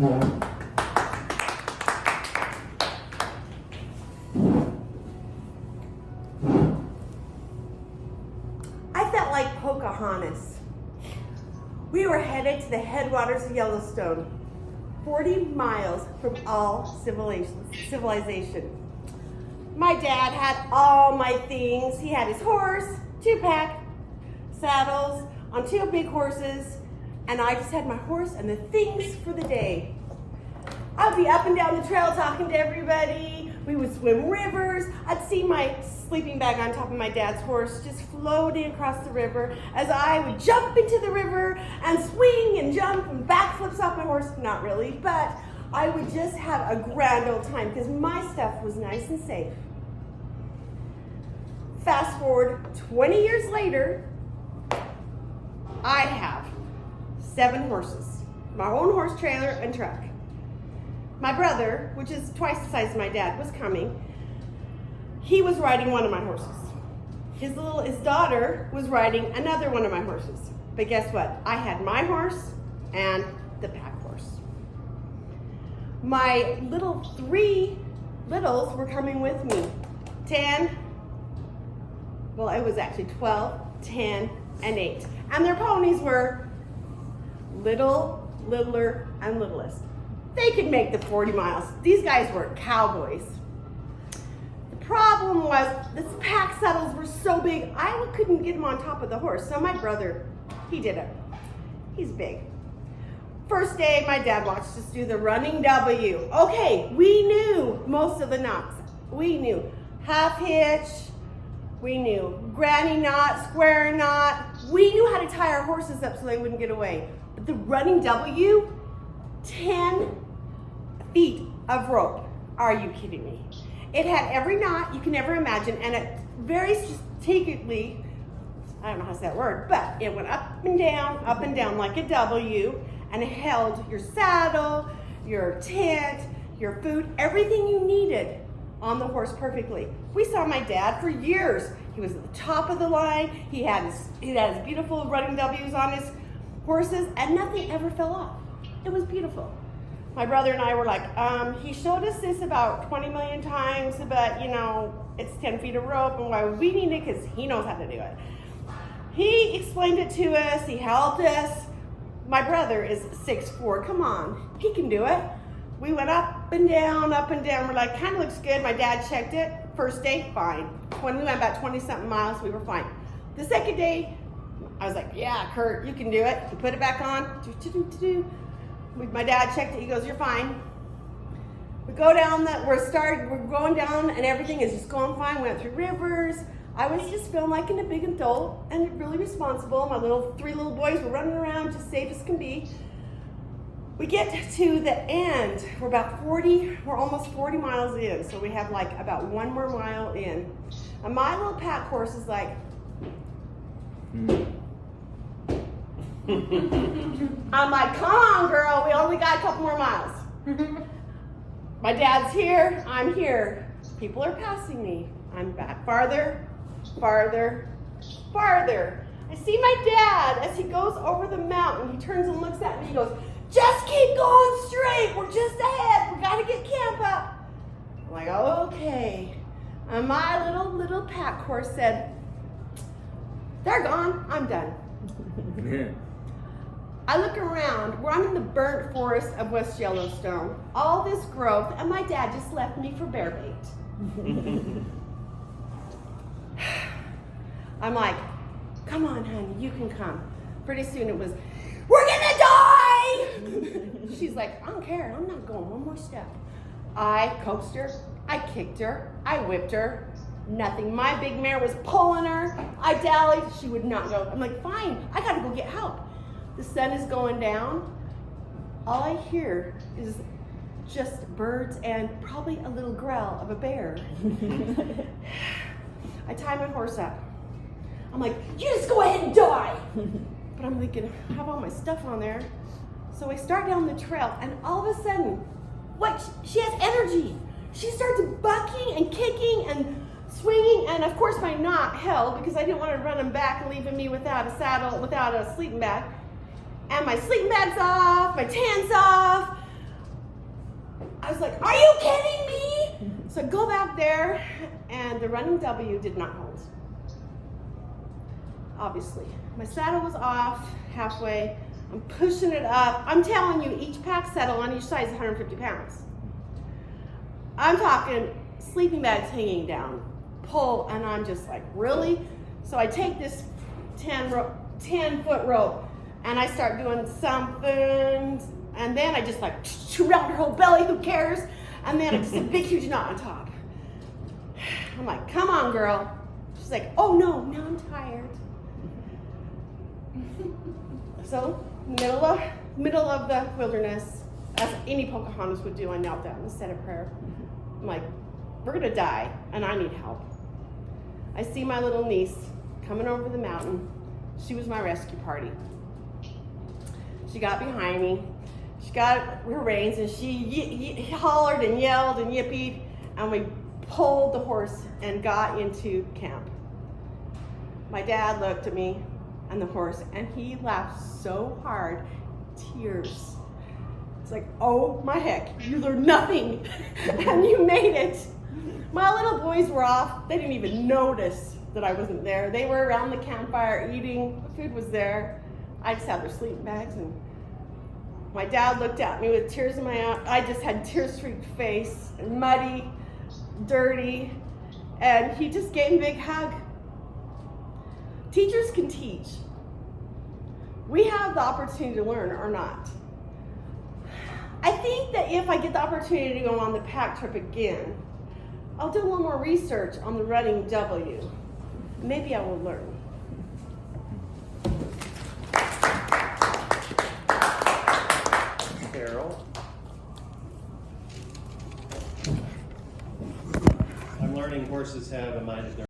I felt like Pocahontas. We were headed to the Head Waters of Yellowstone, 40 miles from all civilization. My dad had all my things. He had his horse, 2-pack, saddles on 2 big horses, and I just had my horse and the things for the day. I'd be up and down the trail talking to everybody. We would swim rivers. I'd see my sleeping bag on top of my dad's horse just floating across the river as I would jump into the river and swing and jump and backflips off my horse. Not really, but I would just have a grand old time because my stuff was nice and safe. Fast forward 20 years later, I have 7 horses, my own horse trailer and truck. My brother, which is twice the size of my dad, was coming. He was riding one of my horses. His daughter was riding another one of my horses. But guess what? I had my horse and the pack horse. My 3 littles were coming with me. 10, well, it was actually 12, 10, and 8. And their ponies were little, littler, and littlest. They could make the 40 miles. These guys were cowboys. The problem was the pack saddles were so big, I couldn't get them on top of the horse. So my brother, he did it. He's big. First day, my dad watched us do the running W. Okay, we knew most of the knots. We knew half hitch, we knew granny knot, square knot. We knew how to tie our horses up so they wouldn't get away. But the running W, 10 feet of rope. Are you kidding me? It had every knot you can ever imagine, and it very strategically, I don't know how to say that word, but it went up and down like a W, and it held your saddle, your tent, your food, everything you needed on the horse perfectly. We saw my dad for years. He was at the top of the line. He had his beautiful running W's on his horses, and nothing ever fell off. It was beautiful. My brother and I were like, he showed us this about 20 million times, but you know, it's 10 feet of rope, and why would we need it? Because he knows how to do it. He explained it to us, he helped us. My brother is 6'4", come on, he can do it. We went up and down, we're like, kind of looks good. My dad checked it, first day, fine. When we went about 20 something miles, we were fine. The second day, I was like, yeah, Kurt, you can do it. He put it back on, My dad checked it, he goes, you're fine. We go down, we're going down and everything is just going fine. We went through rivers. I was just feeling like a big adult and really responsible. My 3 little boys were running around just safe as can be. We get to the end, we're almost 40 miles in, so we have like about 1 more mile in. And my little pack horse is like, I'm like, come on, girl, we only got a couple more miles. My dad's here, I'm here. People are passing me. I'm back farther, farther, farther. I see my dad as he goes over the mountain. He turns and looks at me. He goes, just keep going straight. We're just ahead. We got to get camp up. I'm like, okay. And my little pack horse said, they're gone. I'm done. I look around, I'm in the burnt forest of West Yellowstone, all this growth, and my dad just left me for bear bait. I'm like, come on, honey, you can come. Pretty soon it was, we're gonna die! She's like, I don't care, I'm not going one more step. I coaxed her, I kicked her, I whipped her. Nothing. My big mare was pulling her. I dallied, she would not go. I'm like, fine, I gotta go get help. The sun is going down. All I hear is just birds and probably a little growl of a bear. I tie my horse up. I'm like, you just go ahead and die. But I'm thinking, I have all my stuff on there. So we start down the trail, and all of a sudden, she has energy. She starts bucking and kicking and swinging, and of course my knot held because I didn't want to run him back and leaving me without a saddle, without a sleeping bag. And my sleeping bag's off, my tent's off, like, are you kidding me? So I go back there, and the running W did not hold. Obviously. My saddle was off halfway. I'm pushing it up. I'm telling you, each pack saddle on each side is 150 pounds. I'm talking sleeping bags hanging down, pull, and I'm just like, really? So I take this 10-foot rope, and I start doing something, and then I just like around her whole belly, who cares? And then it's a big, huge knot on top. I'm like, come on, girl. She's like, oh no, now I'm tired. So, middle of the wilderness, as any Pocahontas would do, I knelt down and said a prayer. I'm like, we're gonna die, and I need help. I see my little niece coming over the mountain. She was my rescue party. She got behind me. She got her reins, and she hollered and yelled and yippied, and we pulled the horse and got into camp. My dad looked at me and the horse, and he laughed so hard, tears. It's like, oh my heck, you learned nothing, and you made it. My little boys were off. They didn't even notice that I wasn't there. They were around the campfire eating. The food was there. I just had their sleeping bags, and my dad looked at me with tears in my eyes. I just had tear-streaked face, and muddy, dirty, and he just gave me a big hug. Teachers can teach. We have the opportunity to learn or not. I think that if I get the opportunity to go on the pack trip again, I'll do a little more research on the running W. Maybe I will learn. Carol. I'm learning horses have a mind of their